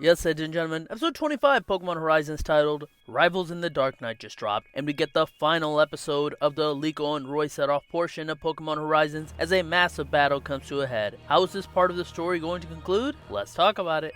Yes, ladies and gentlemen, episode 25 Pokemon Horizons titled Rivals in the Dark Night just dropped, and we get the final episode of the Liko and Roy set-off portion of Pokemon Horizons as a massive battle comes to a head. How is this part of the story going to conclude? Let's talk about it.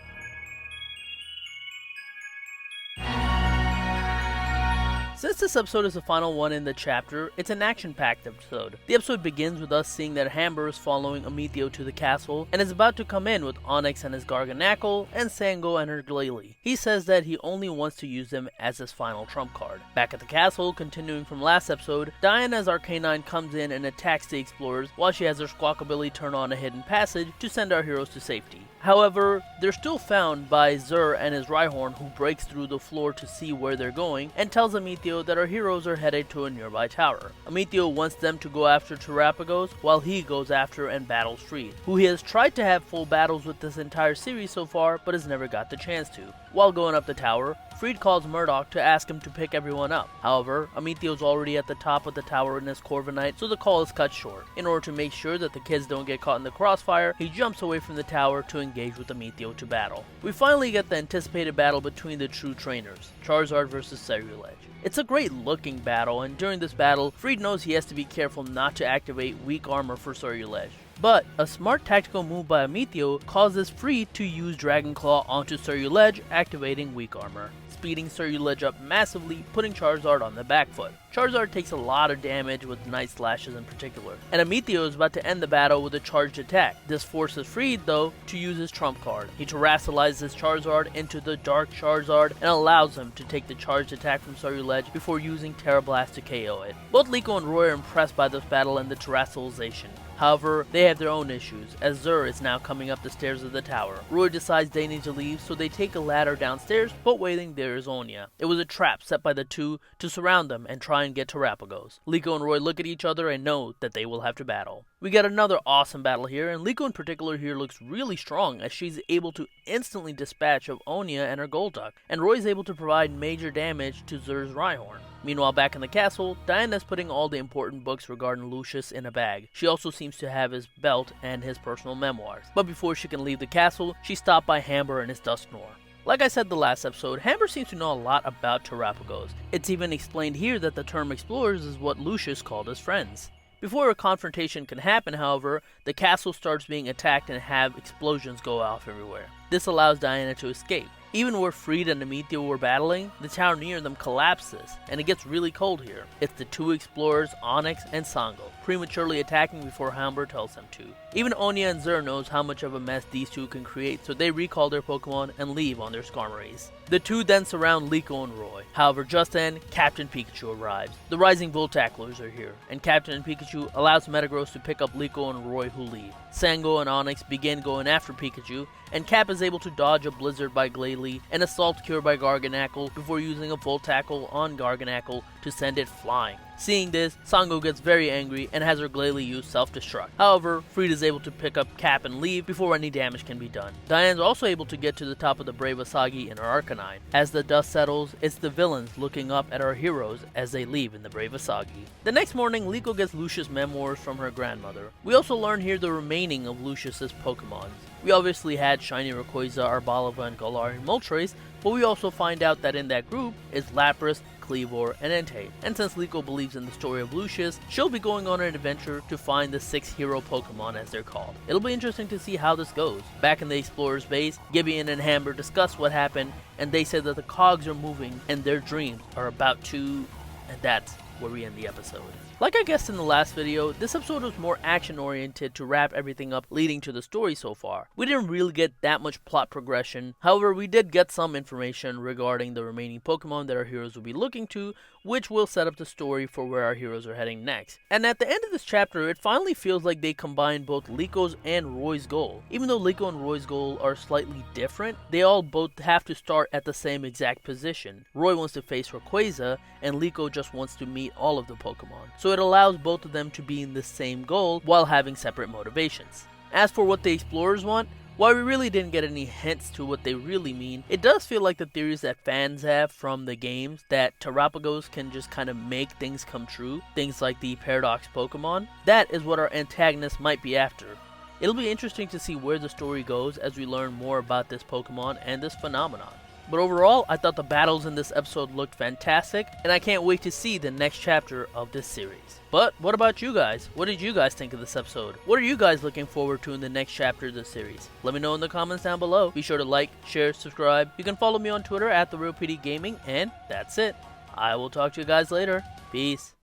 Since this episode is the final one in the chapter, it's an action-packed episode. The episode begins with us seeing that Hamber is following Amethio to the castle and is about to come in with Onix and his Garganacl and Sango and her Glalie. He says that he only wants to use them as his final trump card. Back at the castle, continuing from last episode, Diana's Arcanine comes in and attacks the explorers while she has her Squawkabilly turn on a hidden passage to send our heroes to safety. However, they're still found by Zur and his Rhyhorn, who breaks through the floor to see where they're going and tells Amethio that our heroes are headed to a nearby tower. Amethio wants them to go after Terapagos while he goes after and battles Friede, who he has tried to have full battles with this entire series so far but has never got the chance to. While going up the tower, Friede calls Murdoch to ask him to pick everyone up. However, Amethio's already at the top of the tower in his Corviknight, so the call is cut short. In order to make sure that the kids don't get caught in the crossfire, he jumps away from the tower to engage with Amethio to battle. We finally get the anticipated battle between the true trainers, Charizard versus Cerulege. It's a great looking battle, and during this battle, Friede knows he has to be careful not to activate weak armor for Cerulege. But a smart tactical move by Amethio causes Friede to use Dragon Claw onto Cerulege, activating weak armor, speeding Cerulege up massively, putting Charizard on the back foot. Charizard takes a lot of damage with Night Slashes in particular, and Amethio is about to end the battle with a charged attack. This forces Friede, though, to use his trump card. He terrestrializes Charizard into the Dark Charizard and allows him to take the charged attack from Cerulege before using Terra Blast to KO it. Both Liko and Roy are impressed by this battle and the terrestrialization. However, they have their own issues, as Zur is now coming up the stairs of the tower. Roy decides they need to leave, so they take a ladder downstairs, but waiting there is Onya. It was a trap set by the two to surround them and try and get Terapagos. Liko and Roy look at each other and know that they will have to battle. We get another awesome battle here, and Liko in particular here looks really strong as she's able to instantly dispatch of Onya and her Golduck, and Roy is able to provide major damage to Zur's Rhyhorn. Meanwhile, back in the castle, Diana's putting all the important books regarding Lucius in a bag. She also seems to have his belt and his personal memoirs. But before she can leave the castle, she's stopped by Hamber and his Dusknoir. Like I said the last episode, Hamber seems to know a lot about Terapagos. It's even explained here that the term explorers is what Lucius called his friends. Before a confrontation can happen, however, the castle starts being attacked and have explosions go off everywhere. This allows Diana to escape. Even where Friede and Amethio were battling, the tower near them collapses, and it gets really cold here. It's the two explorers, Onix and Sango, prematurely attacking before Hamber tells them to. Even Onya and Zur knows how much of a mess these two can create, so they recall their Pokemon and leave on their Skarmories. The two then surround Liko and Roy. However, just then, Captain Pikachu arrives. The Rising Voltaclers are here, and Captain Pikachu allows Metagross to pick up Liko and Roy, who leave. Sango and Onix begin going after Pikachu, and Cap is able to dodge a Blizzard by Glalie and Assault Cure by Garganacl before using a Voltacl on Garganacl to send it flying. Seeing this, Sango gets very angry and has her Glalie use self-destruct. However, Friede is able to pick up Cap and leave before any damage can be done. Diana's also able to get to the top of the Bravasagi in her Arcanine. As the dust settles, it's the villains looking up at our heroes as they leave in the Bravasagi. The next morning, Liko gets Lucius' memoirs from her grandmother. We also learn here the remaining of Lucius' Pokemons. We obviously had Shiny Rayquaza, Arboliva, and Galarian Moltres, but we also find out that in that group is Lapras, Kleavor, and Entei. And since Liko believes in the story of Lucius, she'll be going on an adventure to find the 6 hero Pokemon as they're called. It'll be interesting to see how this goes. Back in the Explorer's base, Gibeon and Hamber discuss what happened, and they say that the cogs are moving and their dreams are about to... and that's where we end the episode. Like I guessed in the last video, this episode was more action oriented to wrap everything up leading to the story so far. We didn't really get that much plot progression, however we did get some information regarding the remaining Pokemon that our heroes will be looking to, which will set up the story for where our heroes are heading next. And at the end of this chapter, it finally feels like they combined both Liko's and Roy's goal. Even though Liko and Roy's goal are slightly different, they all both have to start at the same exact position. Roy wants to face Rayquaza, and Liko just wants to meet all of the Pokemon. So it allows both of them to be in the same goal while having separate motivations. As for what the explorers want, while we really didn't get any hints to what they really mean, it does feel like the theories that fans have from the games that Terapagos can just kind of make things come true, things like the Paradox Pokemon, that is what our antagonist might be after. It'll be interesting to see where the story goes as we learn more about this Pokemon and this phenomenon. But overall, I thought the battles in this episode looked fantastic, and I can't wait to see the next chapter of this series. But what about you guys? What did you guys think of this episode? What are you guys looking forward to in the next chapter of this series? Let me know in the comments down below. Be sure to like, share, subscribe. You can follow me on Twitter at TheRealPDGaming, and that's it. I will talk to you guys later. Peace.